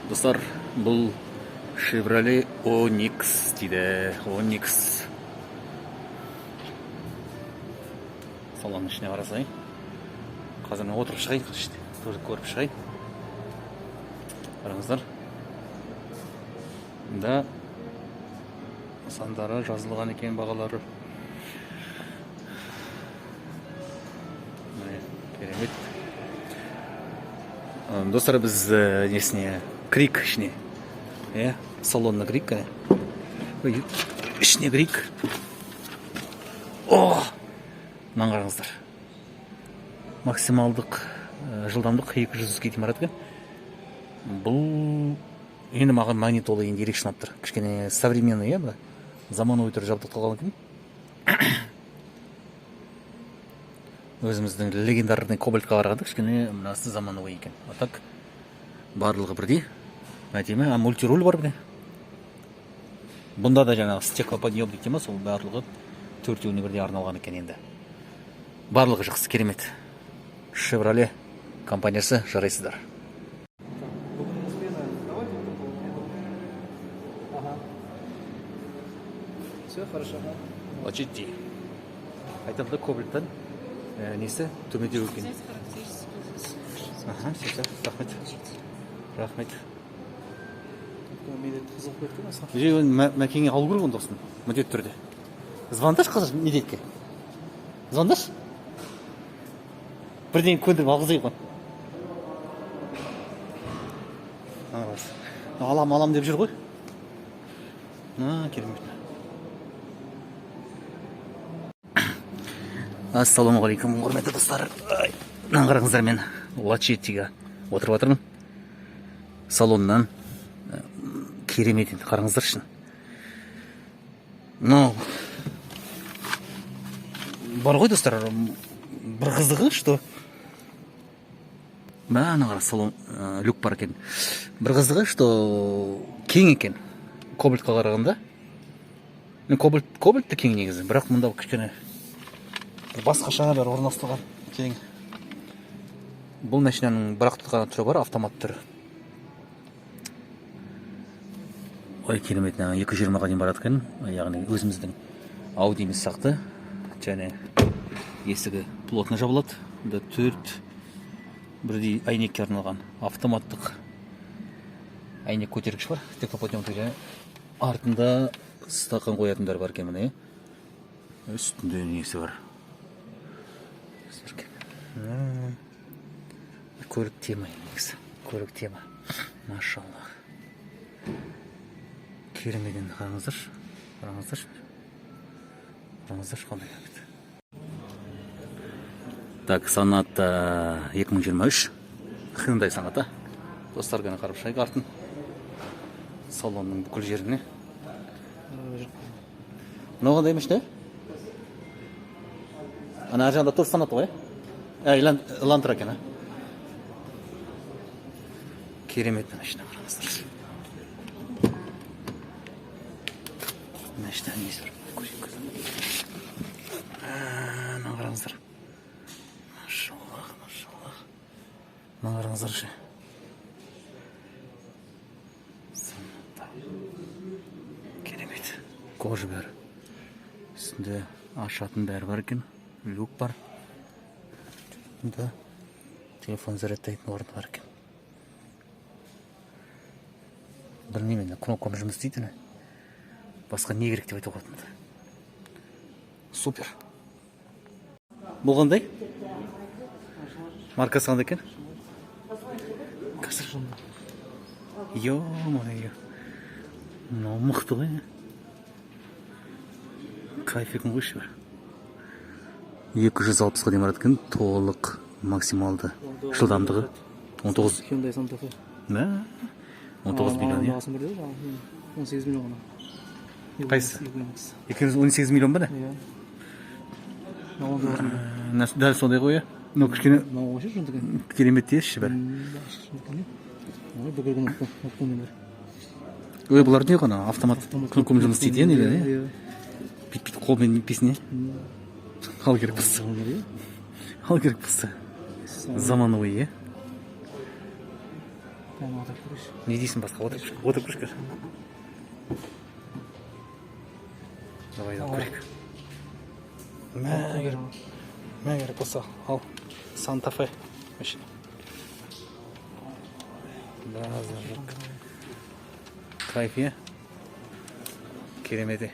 Достар, бұл Chevrolet Onix дейді. Onix. Салонның ішіне қарасай. Қазір мен отырып шығайын, көріп шығайын. Қараңыздар. Да сандары жазылған екен, бағалары. Керемет. Достар, біз несіне крик ішіне. Салонны крик. Ішіне крик. Мынаны қараңыздар. Максималдық жылдамдық 200 км/сағат. Бұл енді маған магнитола енді ерекше ұнап тұр. Кішкене современный, заманауи түрде жабдықталған екен. Өзіміздің легендарный кобальтқа қарағанда кішкене мынасы заманауи екен. Так барлығы бірдей. Мәтеме, мультируль бар міне. Бұнда да жаңағы стеклоподъемник дейміз, сол барлығы төртеуіне бірдей арналған екен енді. Барлығы жақсы, керемет. Chevrolet компаниясы, жарайсыздар. Все хорошо. Очети. Айтамда кобальттан несі төмендеу екен. Рахмет. Рахмет. Мәкеңе алу керек онда осыны, міндетті түрде. Звондаш қазір не дейдке? Звондаш? Бірден көндіріп алғызайық қой. Алам деп жүр ғой. Керемет. Ассалаумағалейкум, құрметті достар. Мынаны қараңыздар, мен Лачеттиге отырып жатырмын. Салоннан керемет енді, қараңыздар үшін. Бар ғой достар, бір қызығы, что мына қара салон люк бар екен. Бір қызығы, что кең екен. Кобальтқа қарағанда. Кобальт та кең негізі, бірақ мұнда кішкене басқаша бір орналастырған кең. Бұл машинаның бір-ақ тұтқан түрі бар, автомат түрі. Ой, керемет, 220-ға дейін барады екен, яғни өзіміздің аудиіміз сақты. Және есігі плотно жабылады. Бұнда 4 бірдей әйнекке арналған автоматтық әйнек көтергіш бар. Стеклоподъемник және артында стақан қоятындар бар екен міне. Үстінде несі бар. Көлік тема негізі. Көлік тема. Машаллах. Керемеден қараңыздар. Қараңыздар қандай әбіт. Так, санат 2023. Hyundai санаты. Достар ғана қарып шайық артын. Салонның бүкіл жеріне. Мынау қандай емешті? Ана аржанда тұр санаты ғой? Лантра екен. Керемет машина қараңыздар. Машина несі бар? Мына қараңыздар. Машаллах. Мына қараңыздар ше. Керемет. Кожа бәрі. Үстінде ашатын бәрі бар екен. Люк бар. Бұнда телефон зарядтайтын орын бар екен. Білмеймін, кнопкам жұмыс істейтіні. Басқа не керек деп айтуға болады. Супер. Бұл қандай? Маркасы қандай екен? Қазір. Йо-майо. Мынау мықты ғой. Кайф екен ғой шебер. 260-ға дейін барады екен, толық максималды жылдамдығы 19. Hyundai Santa Fe. 19 миллион, е? 18 миллион. Қайсы? 218 миллион ба не? Дәл сондай ғой, е? Кішкене керемет еші бәр. Бұлар не ғана? Автомат кнопкамен жұмыс істейді, не? Пит қолмен песіне. Ал керек болса. Заманауи, е? Кәне отырып көрейінші. Не дейсің басқа? Отырып көрші. Давай да көрейік. Мәңгер болса, ал Санта-Фе машина. Да, зажиг. Кайф, е? Керемет.